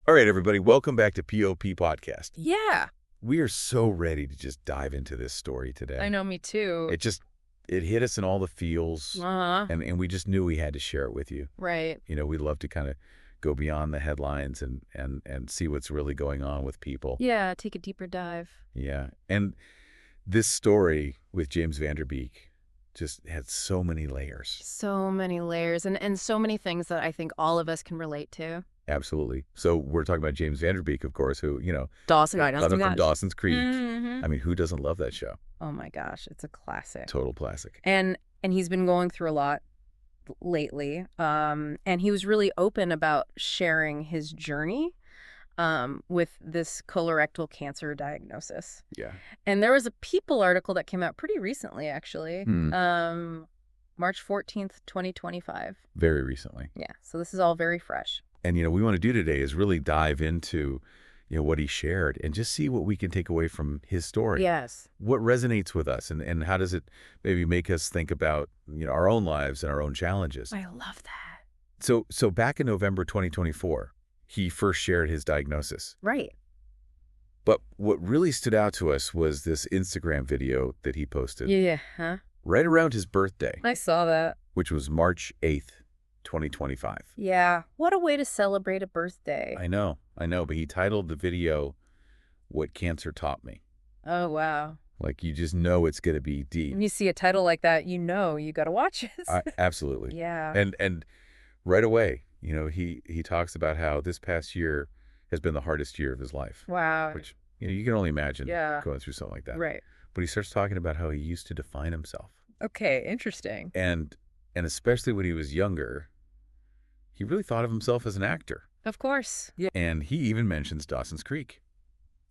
All right, everybody, welcome back to POP Podcast. Yeah. We are so ready to just dive into this story today. I know, me too. It hit us in all the feels, and we just knew we had to share it with you. Right. You know, we love to kind of go beyond the headlines and see what's really going on with people. Yeah, take a deeper dive. Yeah, and this story with James Van Der Beek just had so many layers. So many layers and so many things that I think all of us can relate to. Absolutely. So we're talking about James Van Der Beek, of course, who, Dawson, right? from Dawson's Creek. Mm-hmm. I mean, who doesn't love that show? Oh my gosh, it's a classic. Total classic. And he's been going through a lot lately. And he was really open about sharing his journey with this colorectal cancer diagnosis. Yeah. And there was a People article that came out pretty recently, actually. March 14th, 2025. Very recently. Yeah, so this is all very fresh. And, we want to do today is really dive into, what he shared and just see what we can take away from his story. Yes. What resonates with us and how does it maybe make us think about, our own lives and our own challenges. I love that. So back in November 2024, he first shared his diagnosis. Right. But what really stood out to us was this Instagram video that he posted. Yeah, huh? Right around his birthday. I saw that. Which was March 8th. 2025. Yeah. What a way to celebrate a birthday. I know. But he titled the video, What Cancer Taught Me. Oh, wow. Like, you just know it's going to be deep. When you see a title like that, you got to watch it. Absolutely. Yeah. And right away, he talks about how this past year has been the hardest year of his life. Wow. Which, you can only imagine going through something like that. Right. But he starts talking about how he used to define himself. Okay, interesting. And especially when he was younger, he really thought of himself as an actor. Of course. Yeah. And he even mentions Dawson's Creek.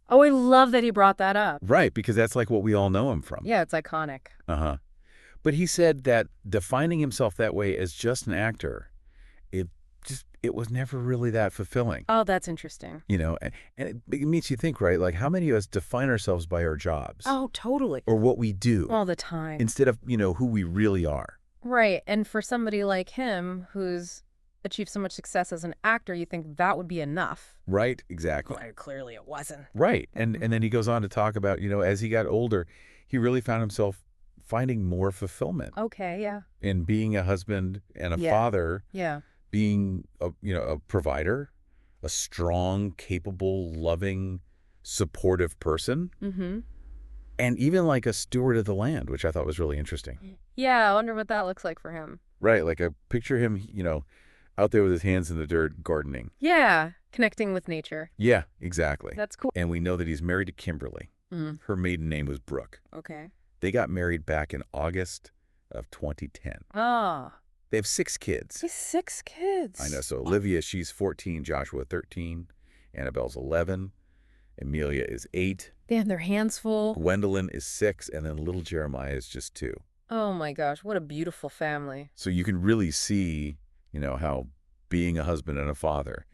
Oh, I love that he brought that up. Right, because that's like what we all know him from. Yeah, it's iconic. Uh-huh. But he said that defining himself that way as just an actor, it was never really that fulfilling. Oh, that's interesting. And it makes you think, right? Like, how many of us define ourselves by our jobs? Oh, totally. Or what we do. All the time. Instead of, who we really are. Right. And for somebody like him who's achieved so much success as an actor, you think that would be enough. Right, exactly. Well, clearly it wasn't. Right. And then he goes on to talk about, as he got older, he really found himself finding more fulfillment. Okay, yeah. In being a husband and a father. Yeah. Being a provider, a strong, capable, loving, supportive person. Mm-hmm. And even like a steward of the land, which I thought was really interesting. Yeah, I wonder what that looks like for him. Right, like I picture him, out there with his hands in the dirt gardening. Yeah, connecting with nature. Yeah, exactly. That's cool. And we know that he's married to Kimberly. Mm. Her maiden name was Brooke. Okay. They got married back in August of 2010. Oh. They have 6 kids. He's 6 kids. I know. So Olivia, she's 14, Joshua 13, Annabelle's 11, Amelia is 8. They have their hands full. Gwendolyn is 6, and then little Jeremiah is just 2. Oh my gosh, what a beautiful family. So you can really see, how being a husband and a father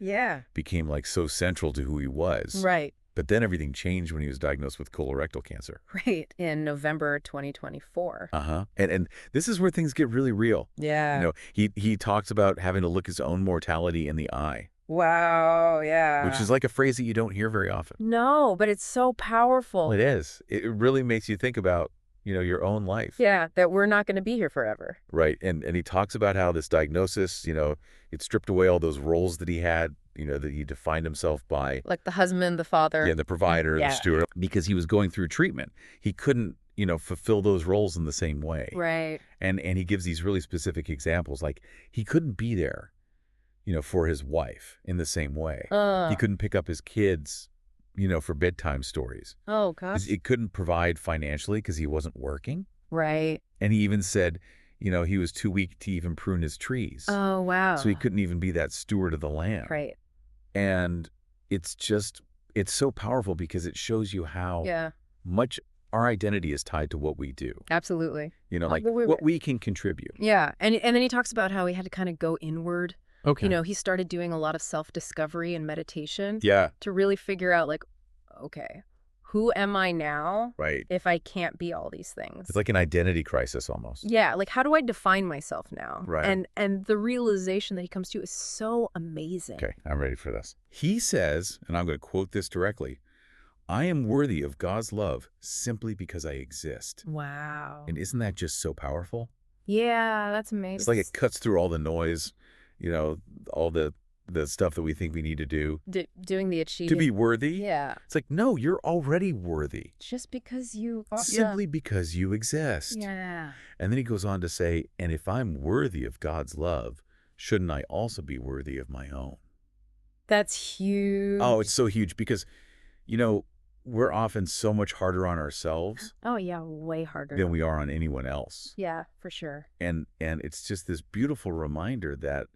became like so central to who he was. Right. But then everything changed when he was diagnosed with colorectal cancer. Right. In November 2024. Uh-huh. And this is where things get really real. Yeah. He talks about having to look his own mortality in the eye. Wow, yeah. Which is like a phrase that you don't hear very often. No, but it's so powerful. Well, it is. It really makes you think about, your own life. Yeah, that we're not going to be here forever. Right. And he talks about how this diagnosis, it stripped away all those roles that he had, that he defined himself by. Like the husband, the father. Yeah, the provider, the steward. Because he was going through treatment. He couldn't, fulfill those roles in the same way. Right. And he gives these really specific examples. Like, he couldn't be there, for his wife in the same way. He couldn't pick up his kids, for bedtime stories. Oh, gosh. It couldn't provide financially because he wasn't working. Right. And he even said, he was too weak to even prune his trees. Oh, wow. So he couldn't even be that steward of the land. Right. And it's so powerful because it shows you how much our identity is tied to what we do. Absolutely. What we can contribute. Yeah. And then he talks about how he had to kind of go inward. Okay. He started doing a lot of self-discovery and meditation. Yeah. To really figure out, like, okay, who am I now Right. if I can't be all these things? It's like an identity crisis almost. Yeah, like how do I define myself now? Right. And the realization that he comes to is so amazing. Okay, I'm ready for this. He says, and I'm going to quote this directly, "I am worthy of God's love simply because I exist." Wow. And isn't that just so powerful? Yeah, that's amazing. It's like it cuts through all the noise, all the stuff that we think we need to do doing the to achievement. be worthy. Yeah. It's like, no, you're already worthy. Just because you are. Simply because you exist. Yeah. And then he goes on to say, and if I'm worthy of God's love, shouldn't I also be worthy of my own? That's huge. Oh, it's so huge because, we're often so much harder on ourselves Oh, yeah, way harder. than we are on anyone else. Yeah, for sure. And it's just this beautiful reminder that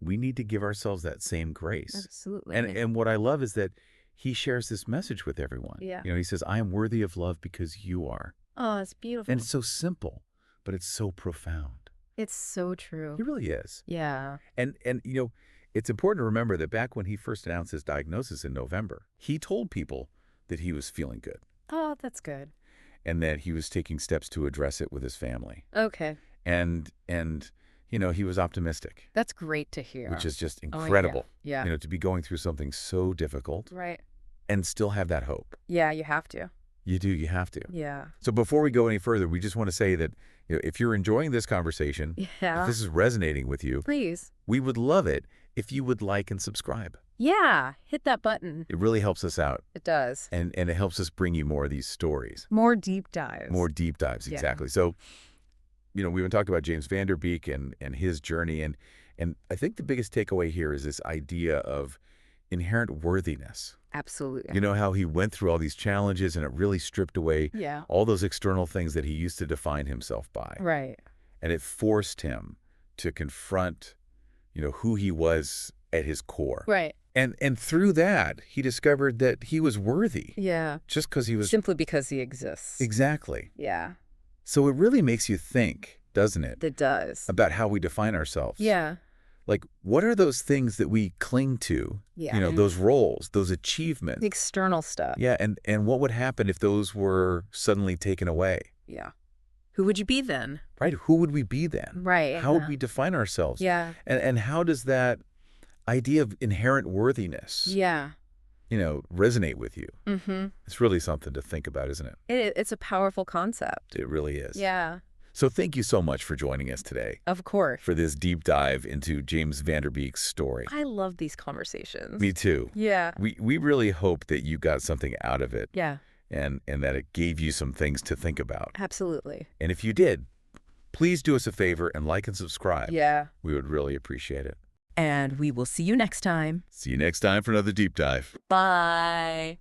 we need to give ourselves that same grace. Absolutely. And what I love is that he shares this message with everyone. Yeah. He says, I am worthy of love because you are. Oh, it's beautiful. And it's so simple, but it's so profound. It's so true. He really is. Yeah. And it's important to remember that back when he first announced his diagnosis in November, he told people that he was feeling good Oh, that's good. and that he was taking steps to address it with his family. Okay. And he was optimistic, That's great to hear. which is just Oh, yeah. incredible. Yeah. To be going through something so difficult Right. and still have that hope. Yeah, you have to. You do, you have to. Yeah. So before we go any further, we just want to say that if you're enjoying this conversation, Yeah. if this is resonating with you, Please. we would love it if you would like and subscribe. Yeah. Hit that button. It really helps us out, It does. and it helps us bring you more of these stories. More deep dives. More deep dives, Yeah. exactly. So, we've been talking about James Van Der Beek and his journey, and I think the biggest takeaway here is this idea of inherent worthiness. Absolutely. You know how he went through all these challenges and it really stripped away Yeah. all those external things that he used to define himself by. Right. And it forced him to confront, who he was at his core. Right. And through that, he discovered that he was worthy Yeah. just because he was. Simply because he exists. Exactly. Yeah. So it really makes you think, doesn't it, It does. about how we define ourselves. Yeah. Like, what are those things that we cling to? Yeah. Those roles, those achievements. The external stuff. Yeah, and what would happen if those were suddenly taken away? Yeah. Who would you be then? Right? Who would we be then? Right. How would we define ourselves? Yeah. And how does that idea of inherent worthiness, Yeah. resonate with you? Mm-hmm. It's really something to think about, isn't it? It's a powerful concept. It really is. Yeah. So thank you so much for joining us today Of course. for this deep dive into James Van Der Beek's story. I love these conversations. Me too. Yeah. We really hope that you got something out of it Yeah. and that it gave you some things to think about. Absolutely. And if you did, please do us a favor and like and subscribe. Yeah. We would really appreciate it. And we will see you next time. See you next time for another deep dive. Bye.